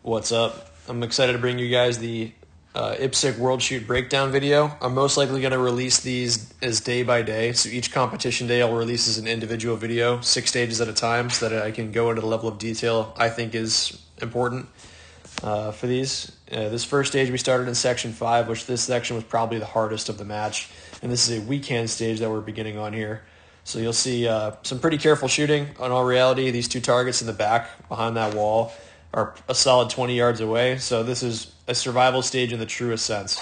What's up? I'm excited to bring you guys the IPSC World Shoot Breakdown video. I'm most likely going to release these as day by day, so each competition day I'll release as an individual video, 6 stages at a time, so that I can go into the level of detail I think is important for these. This first stage we started in Section 5, which this section was probably the hardest of the match, and this is a weak hand stage that we're beginning on here. So you'll see some pretty careful shooting. In all reality, these two targets in the back behind that wall are a solid 20 yards away, so this is a survival stage in the truest sense.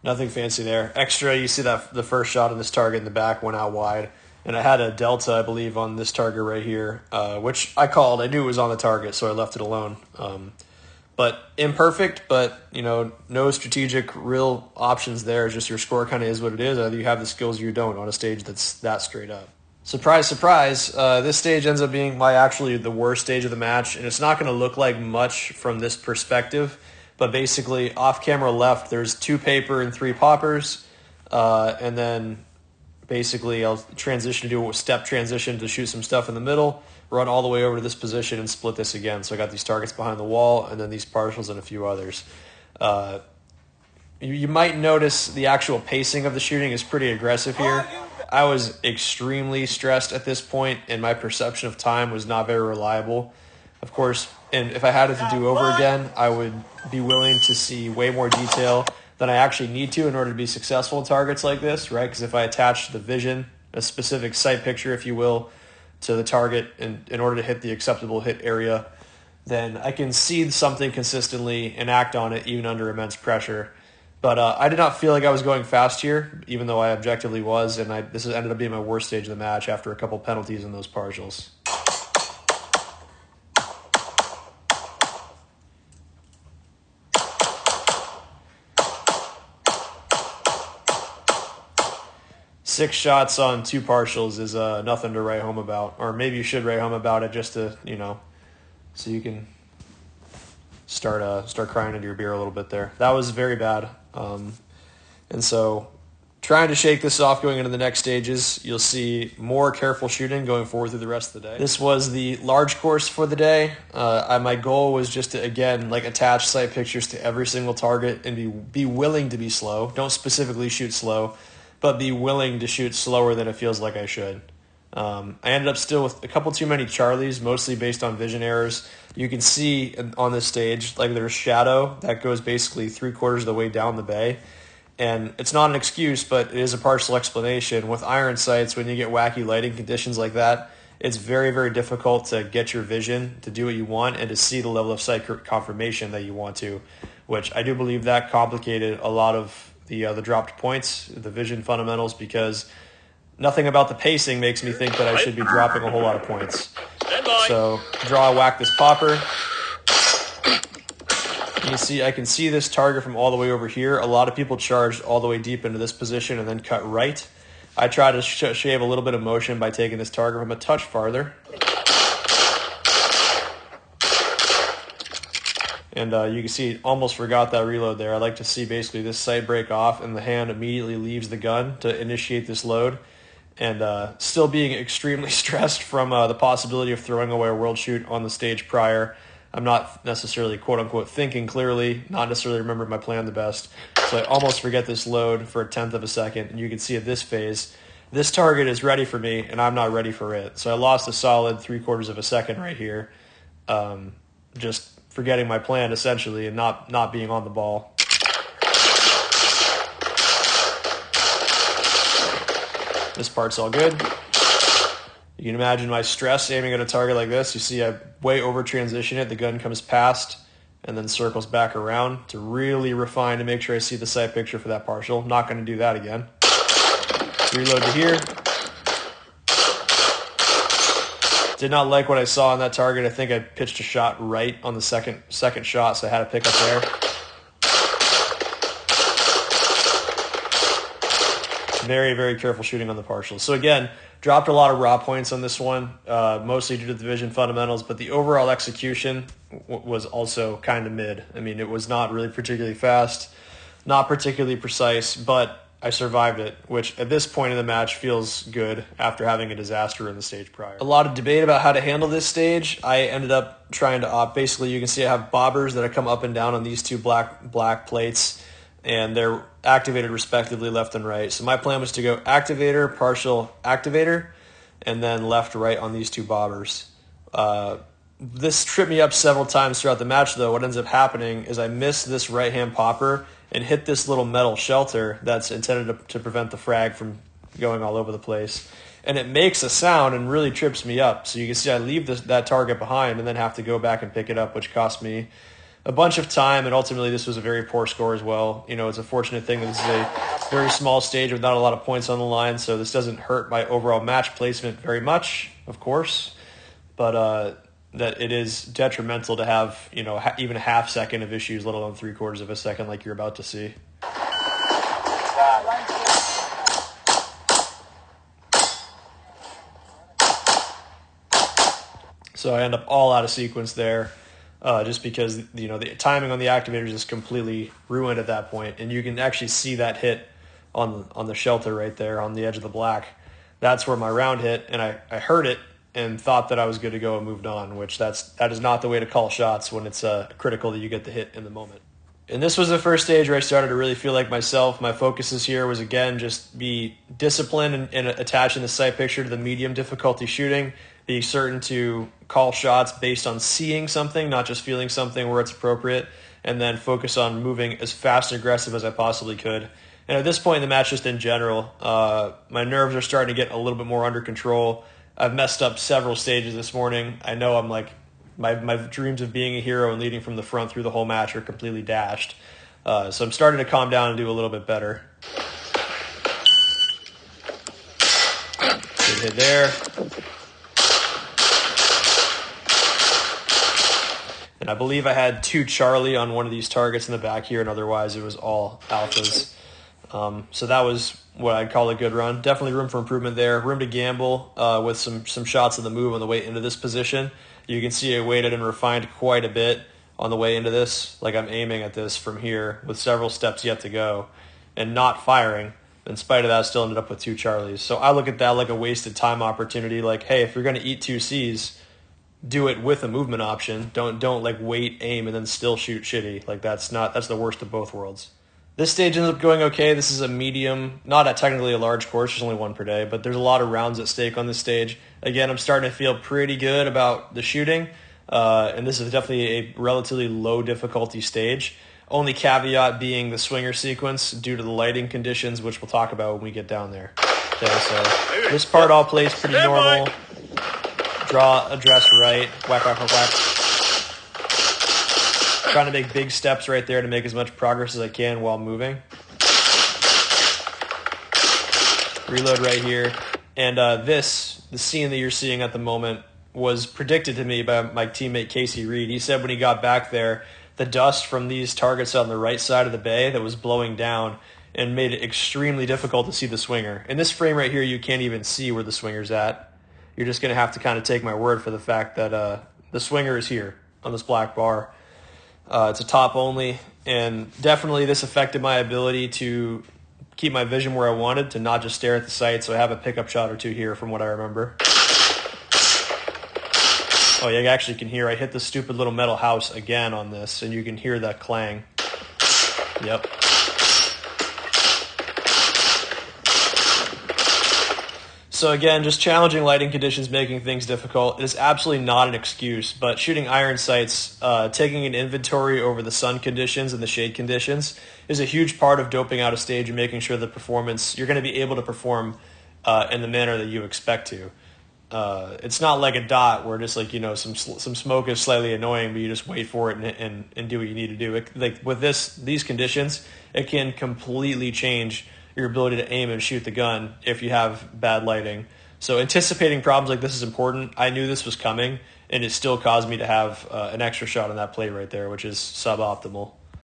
Nothing fancy there. Extra, you see that the first shot of this target in the back went out wide. And I had a delta, I believe, on this target right here, which I called. I knew it was on the target, so I left it alone. But imperfect, but, no strategic real options there. It's just your score kind of is what it is. Either you have the skills or you don't on a stage that's that straight up. Surprise, surprise, this stage ends up being actually the worst stage of the match, and it's not going to look like much from this perspective. But basically, off camera left, there's 2 paper and 3 poppers, and then basically I'll transition to do a step transition to shoot some stuff in the middle, run all the way over to this position, and split this again. So I got these targets behind the wall, and then these partials and a few others. You might notice the actual pacing of the shooting is pretty aggressive here. I was extremely stressed at this point, and my perception of time was not very reliable. Of course, and if I had it to do over again, I would be willing to see way more detail than I actually need to in order to be successful in targets like this, right? Because if I attach the vision, a specific sight picture, if you will, to the target in order to hit the acceptable hit area, then I can see something consistently and act on it even under immense pressure. But I did not feel like I was going fast here, even though I objectively was, and this ended up being my worst stage of the match after a couple penalties in those partials. Six shots on 2 partials is nothing to write home about. Or maybe you should write home about it just to, so you can start crying into your beer a little bit there. That was very bad. And so trying to shake this off going into the next stages, you'll see more careful shooting going forward through the rest of the day. This was the large course for the day. My goal was just to, again, attach sight pictures to every single target and be willing to be slow. Don't specifically shoot slow, but be willing to shoot slower than it feels like I should. I ended up still with a couple too many Charlies, mostly based on vision errors. You can see on this stage, there's shadow that goes basically 3/4 of the way down the bay. And it's not an excuse, but it is a partial explanation. With iron sights, when you get wacky lighting conditions like that, it's very, very difficult to get your vision to do what you want and to see the level of sight confirmation that you want to, which I do believe that complicated a lot of the dropped points, the vision fundamentals, because nothing about the pacing makes me think that I should be dropping a whole lot of points. So whack this popper. You see, I can see this target from all the way over here. A lot of people charged all the way deep into this position and then cut right. I try to shave a little bit of motion by taking this target from a touch farther. And you can see, almost forgot that reload there. I like to see basically this sight break off and the hand immediately leaves the gun to initiate this load. And still being extremely stressed from the possibility of throwing away a world shoot on the stage prior. I'm not necessarily, quote-unquote, thinking clearly, not necessarily remembering my plan the best. So I almost forget this load for 1/10 of a second. And you can see at this phase, this target is ready for me, and I'm not ready for it. So I lost a solid 3/4 of a second right here. Just forgetting my plan, essentially, and not being on the ball. This part's all good. You can imagine my stress aiming at a target like this. You see I way over transition it. The gun comes past and then circles back around to really refine to make sure I see the sight picture for that partial. Not going to do that again. Reload to here. Did not like what I saw on that target. I think I pitched a shot right on the second shot, so I had to pick up there. Very, very careful shooting on the partials. So again, dropped a lot of raw points on this one, mostly due to the vision fundamentals, but the overall execution was also kind of mid. I mean, it was not really particularly fast, not particularly precise, but I survived it, which at this point in the match feels good after having a disaster in the stage prior. A lot of debate about how to handle this stage. I ended up trying to opt. Basically, you can see I have bobbers that I come up and down on these two black plates, and they're activated respectively left and right. So my plan was to go activator, partial, activator, and then left, right on these two bobbers. This tripped me up several times throughout the match, though. What ends up happening is I miss this right-hand popper and hit this little metal shelter that's intended to prevent the frag from going all over the place. And it makes a sound and really trips me up. So you can see I leave that target behind and then have to go back and pick it up, which cost me a bunch of time, and ultimately this was a very poor score as well. You know, it's a fortunate thing that this is a very small stage with not a lot of points on the line, so this doesn't hurt my overall match placement very much, of course, but that it is detrimental to have, you know, even a half second of issues, let alone 3/4 of a second like you're about to see. So I end up all out of sequence there, just because, you know, the timing on the activators is completely ruined at that point, and you can actually see that hit on the shelter right there on the edge of the black. That's where my round hit, and I heard it and thought that I was good to go and moved on, which that is not the way to call shots when it's critical that you get the hit in the moment. And this was the first stage where I started to really feel like myself. My focuses here was, again, just be disciplined and attaching the sight picture to the medium difficulty shooting, be certain to call shots based on seeing something, not just feeling something where it's appropriate, and then focus on moving as fast and aggressive as I possibly could. And at this point in the match, just in general, my nerves are starting to get a little bit more under control. I've messed up several stages this morning. I know I'm like, my dreams of being a hero and leading from the front through the whole match are completely dashed. So I'm starting to calm down and do a little bit better. Good hit there. And I believe I had 2 Charlie on one of these targets in the back here, and otherwise it was all alphas. So that was what I'd call a good run. Definitely room for improvement there. Room to gamble with some shots of the move on the way into this position. You can see I weighted and refined quite a bit on the way into this. Like I'm aiming at this from here with several steps yet to go and not firing. In spite of that, I still ended up with 2 Charlies. So I look at that like a wasted time opportunity. Like, hey, if you're going to eat 2 Cs, do it with a movement option. Don't like wait, aim, and then still shoot shitty. Like that's the worst of both worlds. This stage ends up going okay. This is a medium, not technically a large course, there's only 1 per day, but there's a lot of rounds at stake on this stage. Again, I'm starting to feel pretty good about the shooting, and this is definitely a relatively low difficulty stage. Only caveat being the swinger sequence due to the lighting conditions, which we'll talk about when we get down there. Okay, so this part all plays pretty normal. Draw, address right, whack, whack, whack, whack. Trying to make big steps right there to make as much progress as I can while moving. Reload right here. And the scene that you're seeing at the moment was predicted to me by my teammate Casey Reed. He said when he got back there, the dust from these targets on the right side of the bay that was blowing down and made it extremely difficult to see the swinger. In this frame right here, you can't even see where the swinger's at. You're just going to have to kind of take my word for the fact that the swinger is here on this black bar. It's a top only, and definitely this affected my ability to keep my vision where I wanted, to not just stare at the sight, so I have a pickup shot or 2 here from what I remember. Oh, you actually can hear I hit the stupid little metal house again on this, and you can hear that clang. Yep. So again, just challenging lighting conditions, making things difficult. It is absolutely not an excuse, but shooting iron sights, taking an inventory over the sun conditions and the shade conditions is a huge part of doping out a stage and making sure the performance, you're going to be able to perform in the manner that you expect to. It's not like a dot where just like, you know, some smoke is slightly annoying, but you just wait for it and do what you need to do. Like with these conditions, it can completely change your ability to aim and shoot the gun if you have bad lighting. So anticipating problems like this is important. I knew this was coming, and it still caused me to have an extra shot on that plate right there, which is suboptimal.